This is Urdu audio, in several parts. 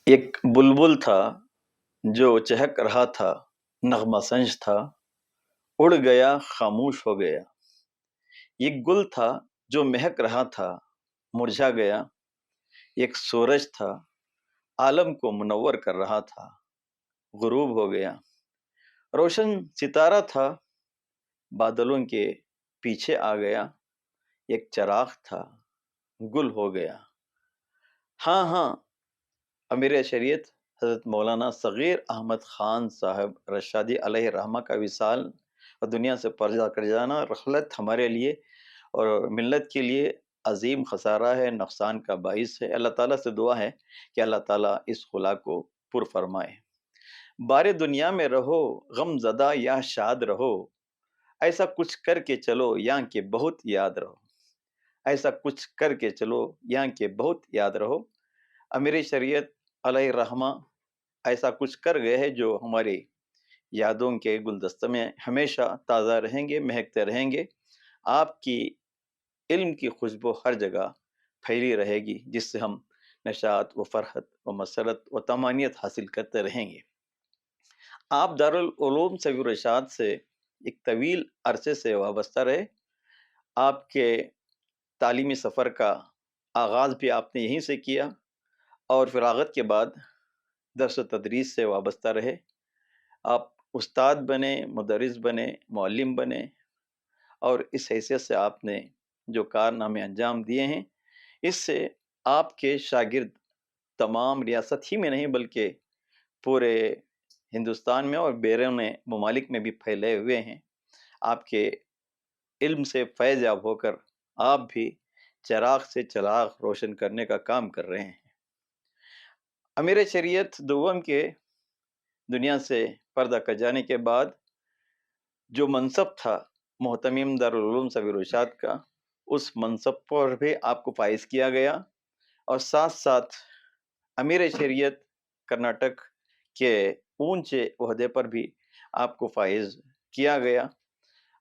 ایک بلبل تھا جو چہک رہا تھا، نغمہ سنج تھا، اڑ گیا خاموش ہو گیا۔ ایک گل تھا جو مہک رہا تھا، مرجھا گیا۔ ایک سورج تھا عالم کو منور کر رہا تھا، غروب ہو گیا۔ روشن ستارہ تھا، بادلوں کے پیچھے آ گیا۔ ایک چراغ تھا، گل ہو گیا۔ ہاں ہاں، امیر شریعت حضرت مولانا صغیر احمد خان صاحب رشادی علیہ رحمہ کا وصال اور دنیا سے پردہ کر جانا رحلت ہمارے لیے اور ملت کے لیے عظیم خسارہ ہے، نقصان کا باعث ہے۔ اللہ تعالیٰ سے دعا ہے کہ اللہ تعالیٰ اس خلا کو پر فرمائے۔ بارے دنیا میں رہو غم زدہ یا شاد رہو، ایسا کچھ کر کے چلو یہاں کے بہت یاد رہو۔ ایسا کچھ کر کے چلو یہاں کے بہت یاد رہو۔ امیر شریعت علیہ رحمہ ایسا کچھ کر گئے ہیں جو ہماری یادوں کے گلدستہ میں ہمیشہ تازہ رہیں گے، مہکتے رہیں گے۔ آپ کی علم کی خوشبو ہر جگہ پھیلی رہے گی، جس سے ہم نشاط و فرحت و مسرت و طمانینت حاصل کرتے رہیں گے۔ آپ دارالعلوم سبیل الرشاد سے ایک طویل عرصے سے وابستہ رہے۔ آپ کے تعلیمی سفر کا آغاز بھی آپ نے یہیں سے کیا اور فراغت کے بعد درس و تدریس سے وابستہ رہے۔ آپ استاد بنے، مدرس بنے، معلم بنے اور اس حیثیت سے آپ نے جو کارنامے انجام دیے ہیں، اس سے آپ کے شاگرد تمام ریاست ہی میں نہیں بلکہ پورے ہندوستان میں اور بیرون ممالک میں بھی پھیلے ہوئے ہیں۔ آپ کے علم سے فیض یاب ہو کر آپ بھی چراغ سے چراغ روشن کرنے کا کام کر رہے ہیں۔ امیر شریعت دوم کے دنیا سے پردہ کر جانے کے بعد جو منصب تھا محتمم دارالعلوم سبیل الرشاد کا، اس منصب پر بھی آپ کو فائز کیا گیا اور ساتھ ساتھ امیر شریعت کرناٹک کے اونچے عہدے پر بھی آپ کو فائز کیا گیا۔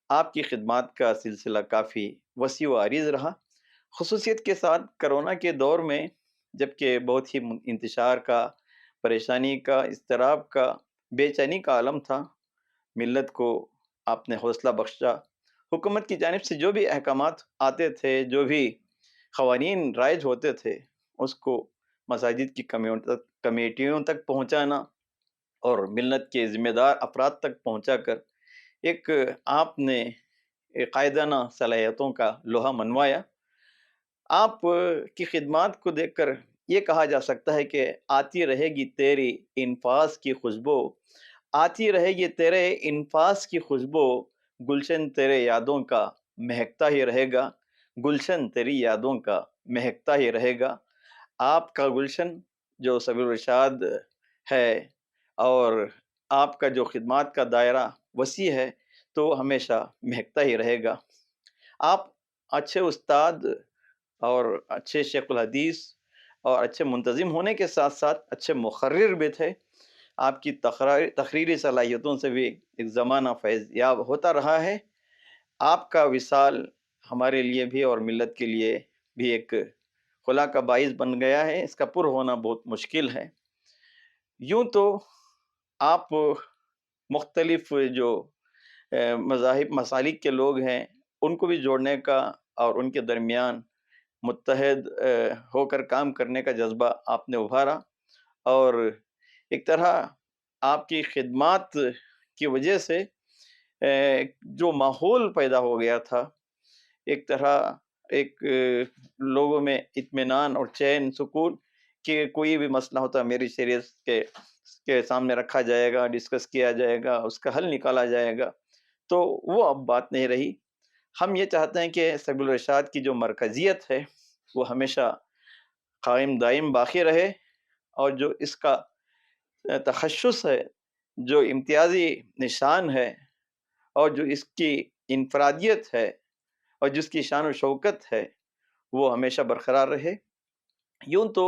آپ کی خدمات کا سلسلہ کافی وسیع و عریض رہا، خصوصیت کے ساتھ کرونا کے دور میں، جبکہ بہت ہی انتشار کا، پریشانی کا، اضطراب کا، بے چینی کا عالم تھا، ملت کو آپ نے حوصلہ بخشا۔ حکومت کی جانب سے جو بھی احکامات آتے تھے، جو بھی قوانین رائج ہوتے تھے، اس کو مساجد کی کمیٹیوں تک پہنچانا اور ملت کے ذمہ دار افراد تک پہنچا کر ایک آپ نے قائدانہ صلاحیتوں کا لوہا منوایا۔ آپ کی خدمات کو دیکھ کر یہ کہا جا سکتا ہے کہ آتی رہے گی تیری انفاس کی خوشبو، آتی رہے گی تیرے انفاس کی خوشبو، گلشن تیرے یادوں کا مہکتا ہی رہے گا، گلشن تیری یادوں کا مہکتا ہی رہے گا۔ آپ کا گلشن جو سبیل الرشاد ہے اور آپ کا جو خدمات کا دائرہ وسیع ہے، تو ہمیشہ مہکتا ہی رہے گا۔ آپ اچھے استاد اور اچھے شیخ الحدیث اور اچھے منتظم ہونے کے ساتھ ساتھ اچھے مقرر بھی تھے۔ آپ کی تقریری صلاحیتوں سے بھی ایک زمانہ فیض یاب ہوتا رہا ہے۔ آپ کا وصال ہمارے لیے بھی اور ملت کے لیے بھی ایک خلا کا باعث بن گیا ہے، اس کا پر ہونا بہت مشکل ہے۔ یوں تو آپ مختلف جو مذاہب مسالک کے لوگ ہیں ان کو بھی جوڑنے کا اور ان کے درمیان متحد ہو کر کام کرنے کا جذبہ آپ نے ابھارا، اور ایک طرح آپ کی خدمات کی وجہ سے جو ماحول پیدا ہو گیا تھا، ایک طرح ایک لوگوں میں اطمینان اور چین سکون کہ کوئی بھی مسئلہ ہوتا میری شریعت کے سامنے رکھا جائے گا، ڈسکس کیا جائے گا، اس کا حل نکالا جائے گا، تو وہ اب بات نہیں رہی۔ ہم یہ چاہتے ہیں کہ سبیل الرشاد کی جو مرکزیت ہے وہ ہمیشہ قائم دائم باقی رہے، اور جو اس کا تخصص ہے، جو امتیازی نشان ہے، اور جو اس کی انفرادیت ہے اور جس کی شان و شوکت ہے، وہ ہمیشہ برقرار رہے۔ یوں تو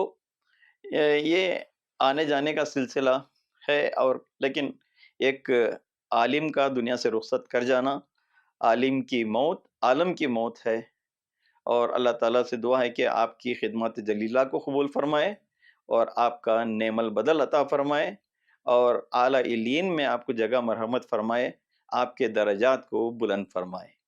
یہ آنے جانے کا سلسلہ ہے، اور لیکن ایک عالم کا دنیا سے رخصت کر جانا، عالم کی موت عالم کی موت ہے، اور اللہ تعالیٰ سے دعا ہے کہ آپ کی خدمات جلیلہ کو قبول فرمائے اور آپ کا نعم البدل عطا فرمائے اور اعلیٰ علین میں آپ کو جگہ مرحمت فرمائے، آپ کے درجات کو بلند فرمائے۔